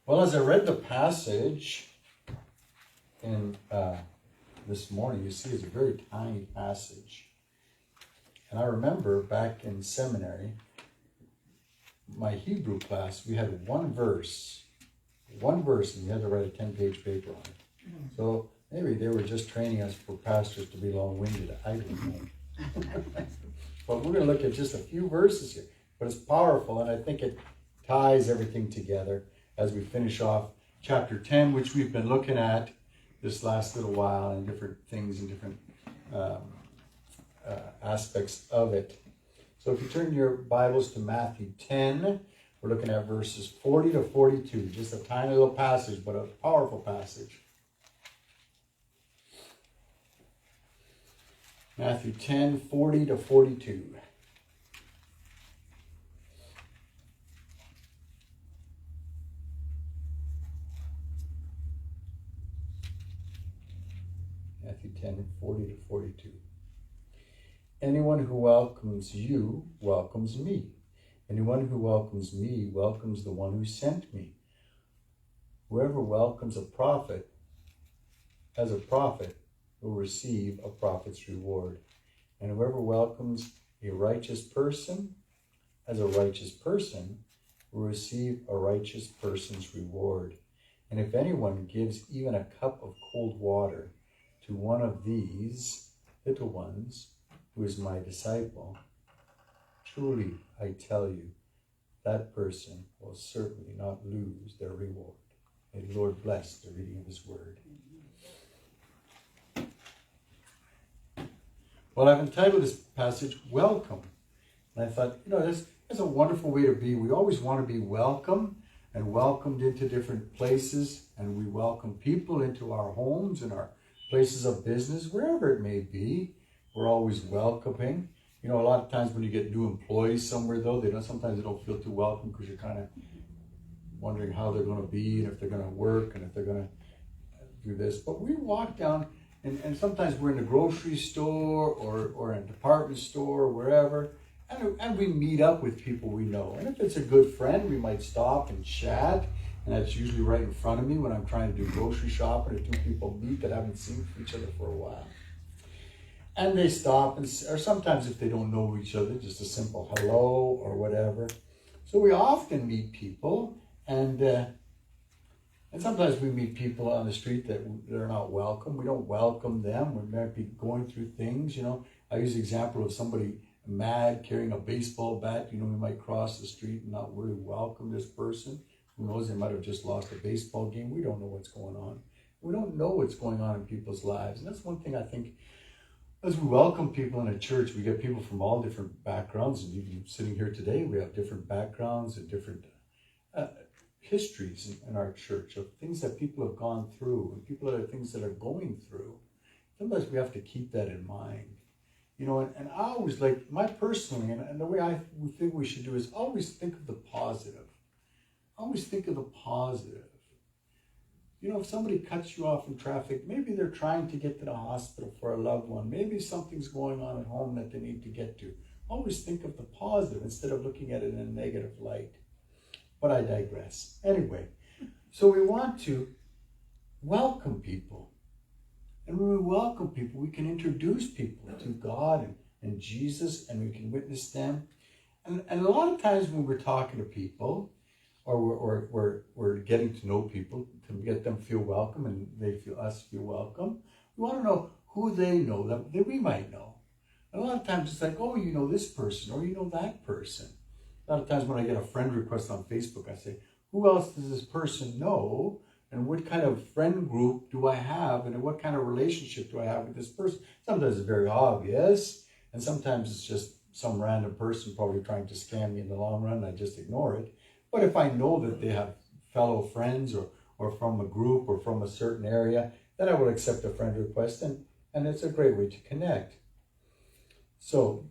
Well, as I read the passage in this morning, you see it's a very tiny passage. And I remember back in seminary, my Hebrew class, we had one verse, and you had to write a 10-page paper on it. So maybe they were just training us for pastors to be long-winded. I don't know. But we're going to look at just a few verses here. But it's powerful, and I think it ties everything together as we finish off chapter 10, which we've been looking at this last little while, and different things and different aspects of it. So if you turn your Bibles to Matthew 10, we're looking at verses 40 to 42. Just a tiny little passage, but a powerful passage. Matthew 10, 40 to 42. Matthew 10, 40 to 42. Anyone who welcomes you welcomes me. Anyone who welcomes me welcomes the one who sent me. Whoever welcomes a prophet as a prophet will receive a prophet's reward. And whoever welcomes a righteous person as a righteous person will receive a righteous person's reward. And if anyone gives even a cup of cold water to one of these little ones who is my disciple, truly I tell you, that person will certainly not lose their reward. May the Lord bless the reading of his word. Well, I've entitled this passage, Welcome. And I thought, that's a wonderful way to be. We always want to be welcome and welcomed into different places. And we welcome people into our homes and our places of business, wherever it may be. We're always welcoming. A lot of times when you get new employees somewhere, though, sometimes they don't feel too welcome because you're kind of wondering how they're going to be and if they're going to work and if they're going to do this. But we walk down, and sometimes we're in a grocery store or in a department store or wherever, and we meet up with people we know. And if it's a good friend, we might stop and chat. And that's usually right in front of me when I'm trying to do grocery shopping, or two people meet that haven't seen each other for a while. And they stop, or sometimes if they don't know each other, just a simple hello or whatever. So we often meet people, and sometimes we meet people on the street that are not welcome. We don't welcome them. We might be going through things, I use the example of somebody mad carrying a baseball bat. We might cross the street and not really welcome this person. Who knows, they might have just lost a baseball game. We don't know what's going on. We don't know what's going on in people's lives. And that's one thing I think, as we welcome people in a church, we get people from all different backgrounds. And even sitting here today, we have different backgrounds and different histories in our church of things that people have gone through and people that are things that are going through. Sometimes we have to keep that in mind. And I always personally, and the way I think we should do is always think of the positive. Always think of the positive. If somebody cuts you off in traffic, maybe they're trying to get to the hospital for a loved one. Maybe something's going on at home that they need to get to. Always think of the positive instead of looking at it in a negative light. But I digress. Anyway, so we want to welcome people. And when we welcome people, we can introduce people to God and Jesus, and we can witness them. And a lot of times when we're talking to people, or we're getting to know people to get them feel welcome and they feel us feel welcome. We want to know who they know that we might know. And a lot of times it's like, oh, you know this person or you know that person. A lot of times when I get a friend request on Facebook, I say, who else does this person know? And what kind of friend group do I have? And what kind of relationship do I have with this person? Sometimes it's very obvious. And sometimes it's just some random person probably trying to scam me in the long run. I just ignore it. But if I know that they have fellow friends or from a group or from a certain area, then I will accept a friend request, and it's a great way to connect. So,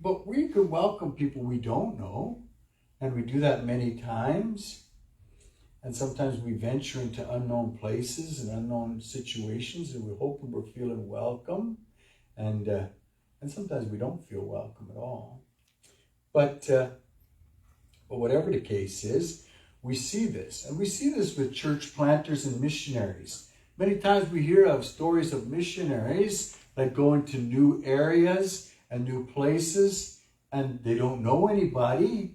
but we could welcome people we don't know, and we do that many times. And sometimes we venture into unknown places and unknown situations, and we're hoping we're feeling welcome, and sometimes we don't feel welcome at all. But whatever the case is, we see this. And we see this with church planters and missionaries. Many times we hear of stories of missionaries that go into new areas and new places, and they don't know anybody,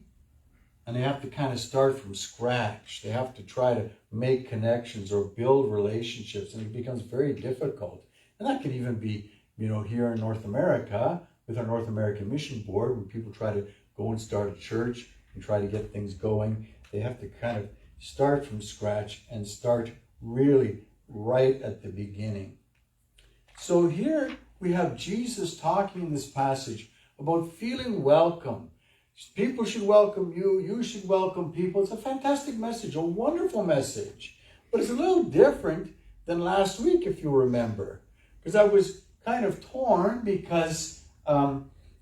and they have to kind of start from scratch. They have to try to make connections or build relationships, and it becomes very difficult. And that can even be, here in North America, with our North American Mission Board, when people try to go and start a church and try to get things going, they have to kind of start from scratch and start really right at the beginning. So here we have Jesus talking in this passage about feeling welcome. People should welcome you. You should welcome people. It's a fantastic message, a wonderful message. But it's a little different than last week, if you remember. Because I was kind of torn because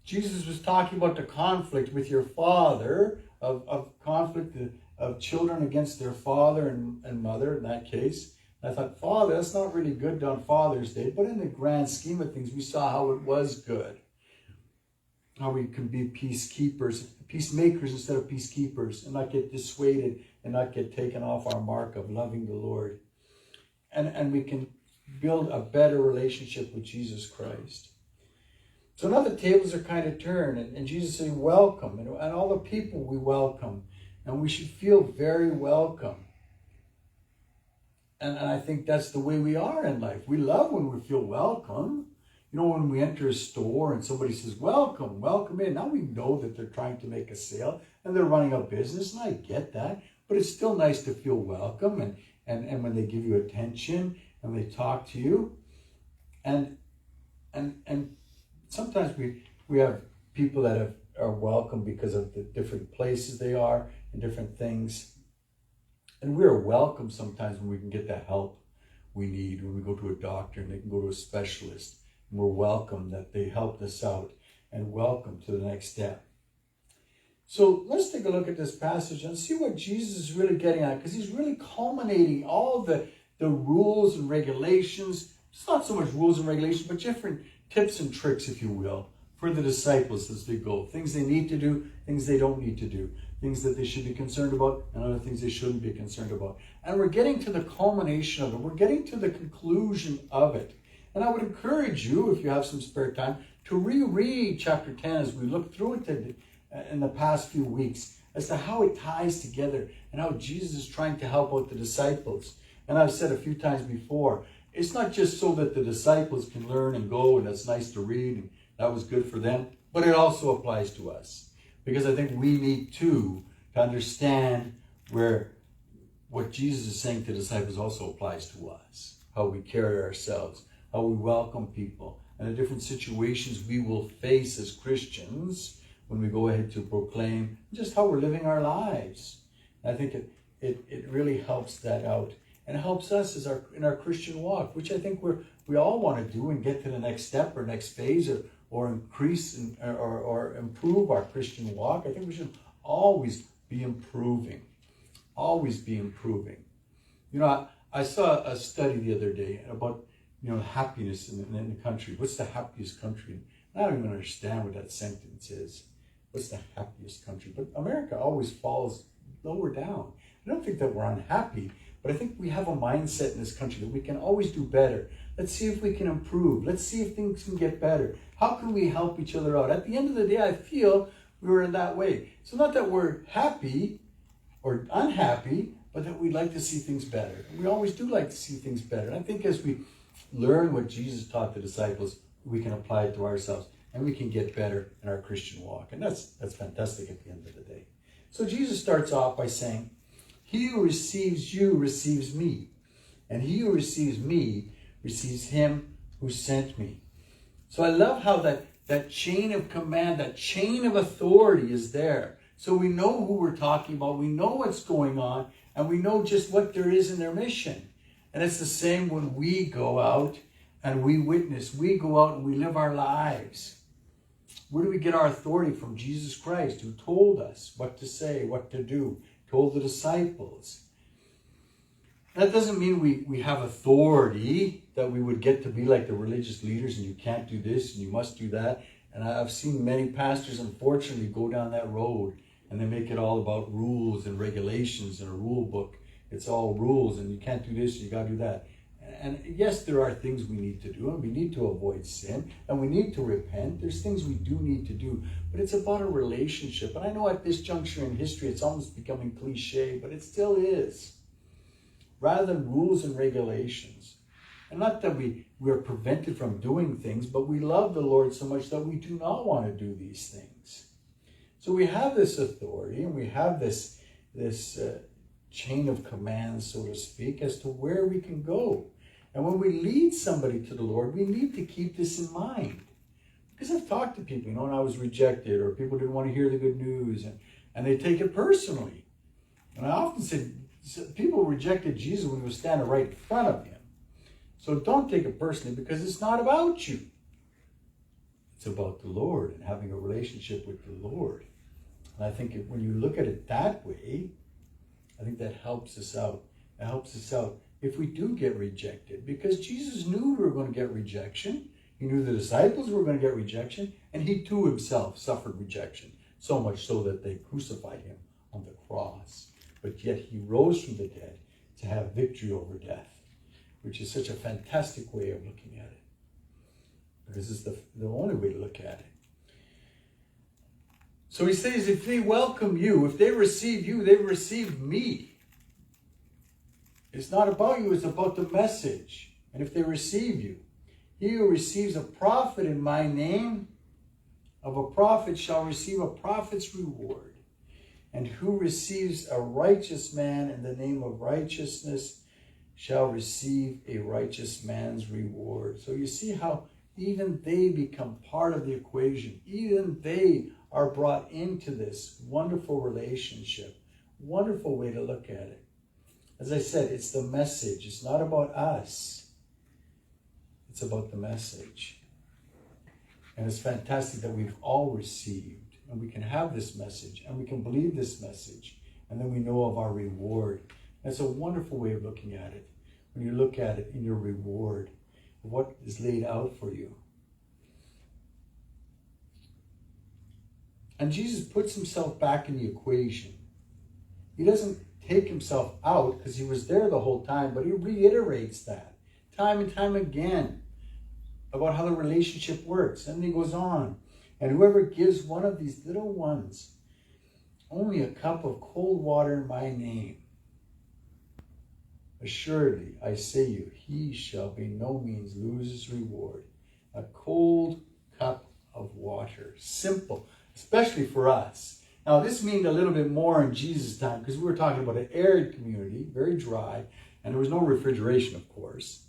Jesus was talking about the conflict with your father, of conflict of children against their father and mother in that case. And I thought, Father, that's not really good on Father's Day. But in the grand scheme of things, we saw how it was good. How we can be peacemakers instead of peacekeepers, and not get dissuaded and not get taken off our mark of loving the Lord. And we can build a better relationship with Jesus Christ. So now the tables are kind of turned, and Jesus is saying, welcome, and all the people we welcome, and we should feel very welcome. And I think that's the way we are in life. We love when we feel welcome. When we enter a store and somebody says, welcome, welcome in. Now we know that they're trying to make a sale and they're running a business, and I get that. But it's still nice to feel welcome, and when they give you attention and they talk to you. And sometimes we have people that are welcome because of the different places they are and different things. And we are welcome sometimes when we can get the help we need, when we go to a doctor and they can go to a specialist. And we're welcome that they helped us out, and welcome to the next step. So let's take a look at this passage and see what Jesus is really getting at, because he's really culminating all the rules and regulations. It's not so much rules and regulations, but different tips and tricks, if you will, for the disciples as they go. Things they need to do, things they don't need to do. Things that they should be concerned about, and other things they shouldn't be concerned about. And we're getting to the culmination of it. We're getting to the conclusion of it. And I would encourage you, if you have some spare time, to reread chapter 10 as we look through it in the past few weeks, as to how it ties together and how Jesus is trying to help out the disciples. And I've said a few times before, it's not just so that the disciples can learn and go, and it's nice to read, and that was good for them, but it also applies to us. Because I think we need to understand what Jesus is saying to the disciples also applies to us. How we carry ourselves, how we welcome people, and the different situations we will face as Christians when we go ahead to proclaim, just how we're living our lives. And I think it really helps that out. And it helps us in our Christian walk, which I think we all want to do and get to the next step or next phase or increase or improve our Christian walk. I think we should always be improving. Always be improving. I saw a study the other day about happiness in the country. What's the happiest country? I don't even understand what that sentence is. What's the happiest country? But America always falls lower down. I don't think that we're unhappy, but I think we have a mindset in this country that we can always do better. Let's see if we can improve. Let's see if things can get better. How can we help each other out? At the end of the day, I feel we were in that way. So not that we're happy or unhappy, but that we'd like to see things better. And we always do like to see things better. And I think as we learn what Jesus taught the disciples, we can apply it to ourselves, and we can get better in our Christian walk. And that's fantastic at the end of the day. So Jesus starts off by saying, he who receives you receives me, and he who receives me receives him who sent me. So I love how that chain of command, that chain of authority is there. So we know who we're talking about, we know what's going on, and we know just what there is in their mission. And it's the same when we go out and we witness. We go out and we live our lives. Where do we get our authority from? Jesus Christ, who told us what to say, what to do, told the disciples. That doesn't mean we have authority, that we would get to be like the religious leaders and you can't do this and you must do that. And I've seen many pastors, unfortunately, go down that road and they make it all about rules and regulations and a rule book. It's all rules, and you can't do this, you got to do that. And yes, there are things we need to do, and we need to avoid sin, and we need to repent. There's things we do need to do, but it's about a relationship. And I know at this juncture in history, it's almost becoming cliche, but it still is. Rather than rules and regulations. And not that we are prevented from doing things, but we love the Lord so much that we do not want to do these things. So we have this authority, and we have this chain of commands, so to speak, as to where we can go. And when we lead somebody to the Lord, we need to keep this in mind. Because I've talked to people, and I was rejected, or people didn't want to hear the good news, and they take it personally. And I often said, people rejected Jesus when he was standing right in front of him. So don't take it personally, because it's not about you. It's about the Lord and having a relationship with the Lord. And I think when you look at it that way, I think that helps us out. It helps us out if we do get rejected, because Jesus knew we were going to get rejection. He knew the disciples were going to get rejection, and he too himself suffered rejection, so much so that they crucified him on the cross. But yet he rose from the dead to have victory over death, which is such a fantastic way of looking at it, because it's the only way to look at it. So he says, if they welcome you, if they receive you, they receive me. It's not about you, it's about the message. And if they receive you, he who receives a prophet in my name, of a prophet shall receive a prophet's reward. And who receives a righteous man in the name of righteousness shall receive a righteous man's reward. So you see how even they become part of the equation. Even they are brought into this wonderful relationship. Wonderful way to look at it. As I said, it's the message. It's not about us. It's about the message. And it's fantastic that we've all received, and we can have this message, and we can believe this message, and then we know of our reward. And it's a wonderful way of looking at it. When you look at it in your reward, what is laid out for you. And Jesus puts himself back in the equation. He doesn't take himself out because he was there the whole time, but he reiterates that time and time again about how the relationship works. And he goes on, and whoever gives one of these little ones only a cup of cold water in my name, assuredly, I say you, he shall by no means lose his reward. A cold cup of water. Simple, especially for us. Now, this means a little bit more in Jesus' time, because we were talking about an arid community, very dry, and there was no refrigeration, of course.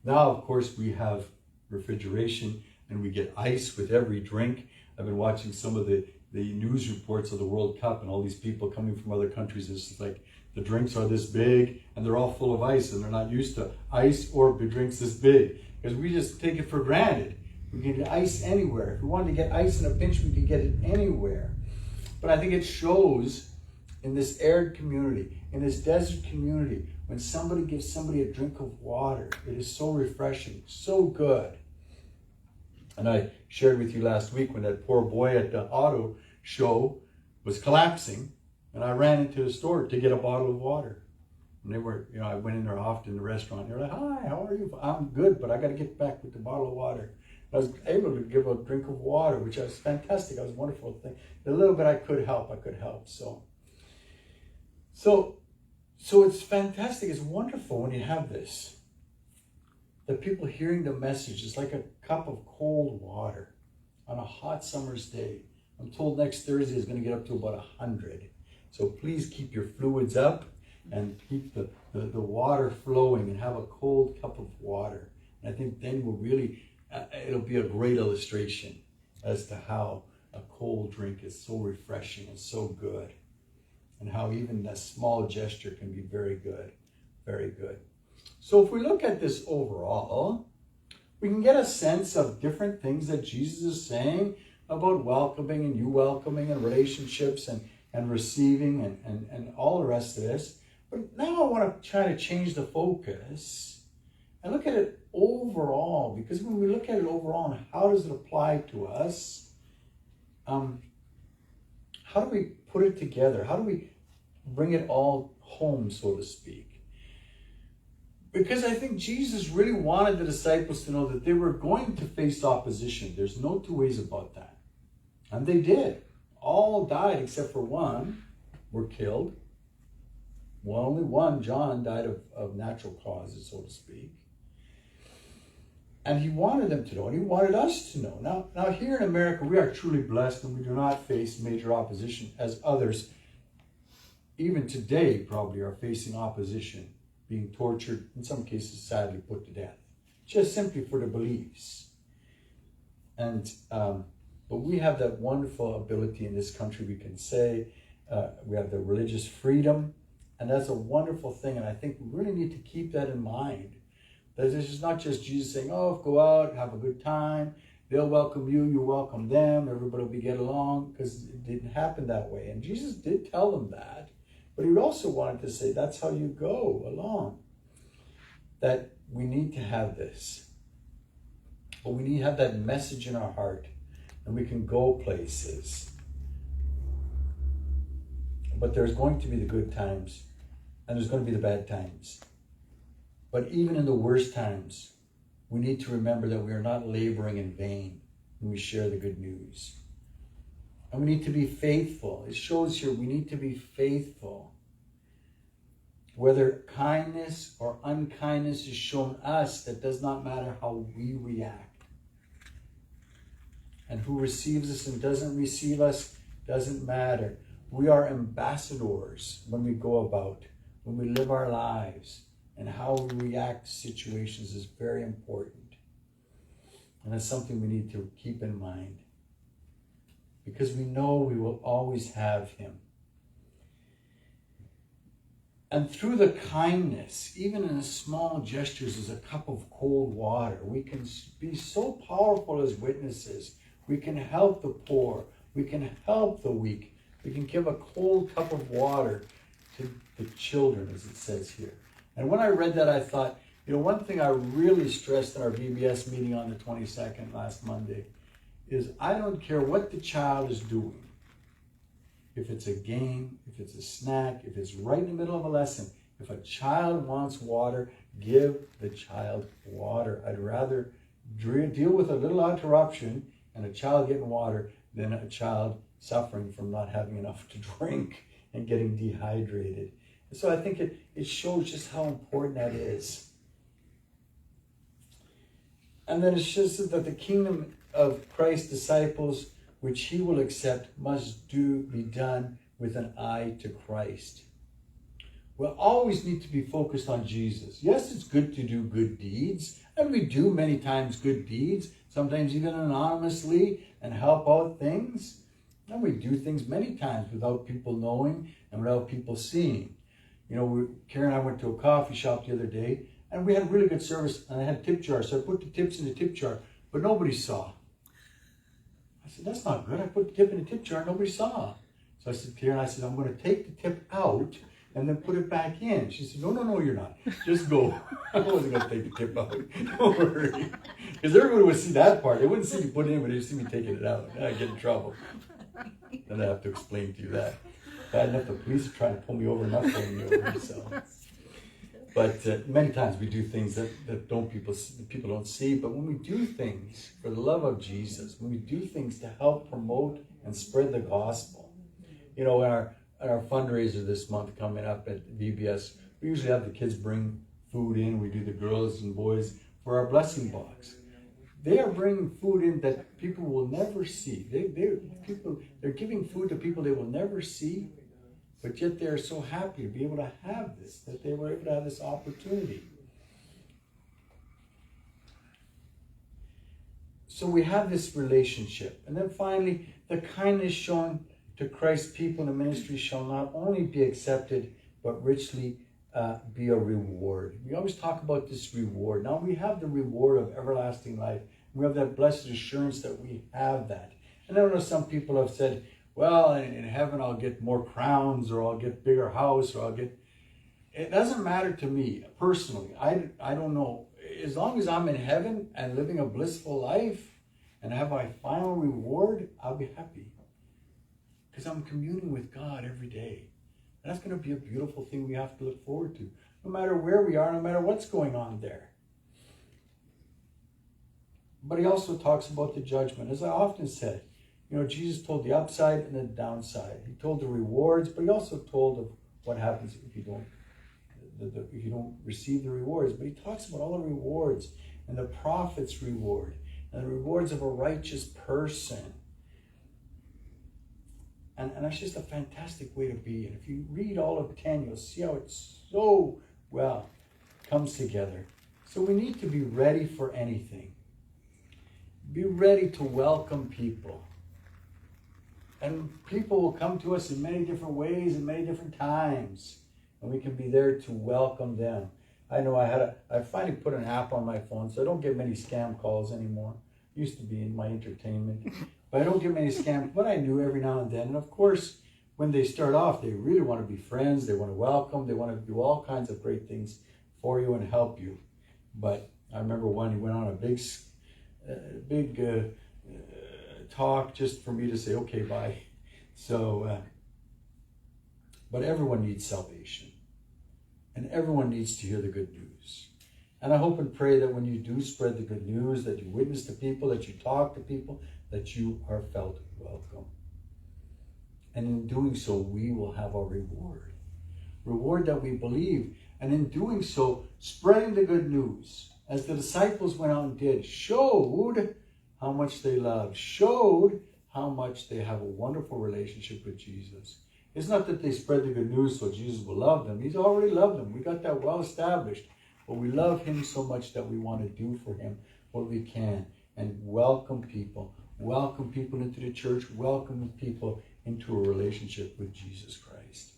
Now, of course, we have refrigeration, and we get ice with every drink. I've been watching some of the news reports of the World Cup, and all these people coming from other countries. It's like the drinks are this big, and they're all full of ice, and they're not used to ice or drinks this big, because we just take it for granted. We can get ice anywhere. If we wanted to get ice in a pinch, we can get it anywhere. But I think it shows in this arid community, in this desert community, when somebody gives somebody a drink of water, it is so refreshing, so good. And I shared with you last week when that poor boy at the auto show was collapsing, and I ran into the store to get a bottle of water. And they were, I went in there often in the restaurant. They're like, hi, how are you? I'm good, but I got to get back with the bottle of water. I was able to give a drink of water, which was fantastic. It was a wonderful thing. The little bit I could help. So it's fantastic. It's wonderful when you have this. The people hearing the message is like a cup of cold water on a hot summer's day. I'm told next Thursday is going to get up to about 100. So please keep your fluids up and keep the water flowing and have a cold cup of water. And I think then we'll really... it'll be a great illustration as to how a cold drink is so refreshing and so good, and how even a small gesture can be very good, very good. So if we look at this overall, we can get a sense of different things that Jesus is saying about welcoming and you welcoming and relationships and receiving and all the rest of this. But now I want to try to change the focus and look at it overall, because when we look at it overall and how does it apply to us, how do we put it together? How do we bring it all home, so to speak? Because I think Jesus really wanted the disciples to know that they were going to face opposition. There's no two ways about that. And they did. All died except for one were killed. Well, only one, John, died of natural causes, so to speak. And he wanted them to know, and he wanted us to know. Now here in America, we are truly blessed, and we do not face major opposition as others, even today, probably are facing opposition, being tortured, in some cases, sadly put to death, just simply for their beliefs. And but we have that wonderful ability in this country. We can say we have the religious freedom, and that's a wonderful thing. And I think we really need to keep that in mind. That this is not just Jesus saying, "Oh, go out, have a good time. They'll welcome you, you welcome them. Everybody will get along," because it didn't happen that way. And Jesus did tell them that, but he also wanted to say that's how you go along. That we need to have this, but we need to have that message in our heart. And we can go places. But there's going to be the good times, and there's going to be the bad times. But even in the worst times, we need to remember that we are not laboring in vain when we share the good news. And we need to be faithful. It shows here we need to be faithful. Whether kindness or unkindness is shown us, that does not matter how we react. And who receives us and doesn't receive us doesn't matter. We are ambassadors when we go about, when we live our lives, and how we react to situations is very important. And that's something we need to keep in mind, because we know we will always have him. And through the kindness, even in the small gestures as a cup of cold water, we can be so powerful as witnesses. We can help the poor. We can help the weak. We can give a cold cup of water to the children, as it says here. And when I read that, I thought, one thing I really stressed in our VBS meeting on the 22nd last Monday is I don't care what the child is doing. If it's a game, if it's a snack, if it's right in the middle of a lesson, if a child wants water, give the child water. I'd rather deal with a little interruption and a child getting water than a child suffering from not having enough to drink and getting dehydrated. And so I think it shows just how important that is. And then it shows that the kingdom of Christ's disciples, which he will accept, must be done with an eye to Christ. We'll always need to be focused on Jesus. Yes, it's good to do good deeds, and we do many times good deeds, sometimes even anonymously, and help out things. And we do things many times without people knowing and without people seeing. Karen and I went to a coffee shop the other day, and we had really good service, and I had a tip jar, so I put the tips in the tip jar, but nobody saw. I said, that's not good. I put the tip in the tip jar, nobody saw. So I said to Karen, I'm going to take the tip out and then put it back in. She said, no, you're not. Just go. I wasn't going to take the tip out. Don't worry. Because everybody would see that part. They wouldn't see me put it in, but they'd see me taking it out. Then I'd get in trouble. Then I'd have to explain to you that. Bad enough the police are trying to pull me over, not pulling me over. So. But many times we do things that people don't see. But when we do things for the love of Jesus, when we do things to help promote and spread the gospel, in our fundraiser this month coming up at VBS, we usually have the kids bring food in. We do the girls and boys for our blessing box. They are bringing food in that people will never see. They're giving food to people they will never see, but yet they're so happy to be able to have this, that they were able to have this opportunity. So we have this relationship. And then finally, the kindness shown to Christ's people in the ministry shall not only be accepted, but richly be a reward. We always talk about this reward. Now we have the reward of everlasting life. We have that blessed assurance that we have that. And I know some people have said, well, in heaven I'll get more crowns, or I'll get bigger house, or I'll get... It doesn't matter to me personally. I don't know. As long as I'm in heaven and living a blissful life and have my final reward, I'll be happy. because I'm communing with God every day. And that's going to be a beautiful thing we have to look forward to, no matter where we are, no matter what's going on there. But he also talks about the judgment. As I often said, Jesus told the upside and the downside. He told the rewards, but he also told of what happens if you don't receive the rewards. But he talks about all the rewards and the prophet's reward and the rewards of a righteous person. And that's just a fantastic way to be. And if you read all of 10, you'll see how it so well comes together. So we need to be ready for anything. Be ready to welcome people. And people will come to us in many different ways and many different times. And we can be there to welcome them. I know I finally put an app on my phone, so I don't get many scam calls anymore. Used to be in my entertainment. But I don't get many scams, but I do every now and then. And of course, when they start off, they really want to be friends. They want to welcome. They want to do all kinds of great things for you and help you. But I remember one, he went on a big talk just for me to say, okay, bye. So, but everyone needs salvation. And everyone needs to hear the good news. And I hope and pray that when you do spread the good news, that you witness to people, that you talk to people, that you are felt welcome. And in doing so, we will have our reward. Reward that we believe. And in doing so, spreading the good news, as the disciples went out and did, showed how much they loved, showed how much they have a wonderful relationship with Jesus. It's not that they spread the good news so Jesus will love them. He's already loved them. We got that well established. But we love him so much that we want to do for him what we can and welcome people. Welcome people into the church. Welcome people into a relationship with Jesus Christ.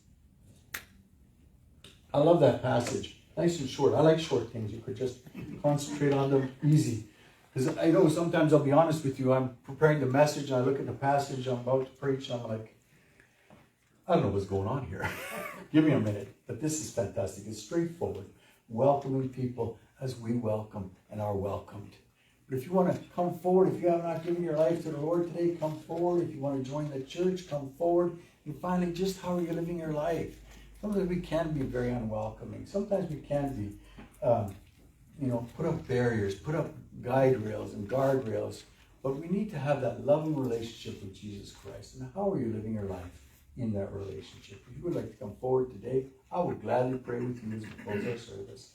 I love that passage. Nice and short. I like short things. You could just concentrate on them easy. Because I know sometimes, I'll be honest with you, I'm preparing the message and I look at the passage I'm about to preach and I'm like, I don't know what's going on here. Give me a minute. But this is fantastic. It's straightforward. Welcoming people as we welcome and are welcomed. But if you want to come forward, if you have not given your life to the Lord today, come forward. If you want to join the church, come forward. And finally, just how are you living your life? Sometimes we can be very unwelcoming. Sometimes we can be, put up barriers, put up guide rails and guardrails. But we need to have that loving relationship with Jesus Christ. And how are you living your life in that relationship? If you would like to come forward today, I would gladly pray with you as we close our service.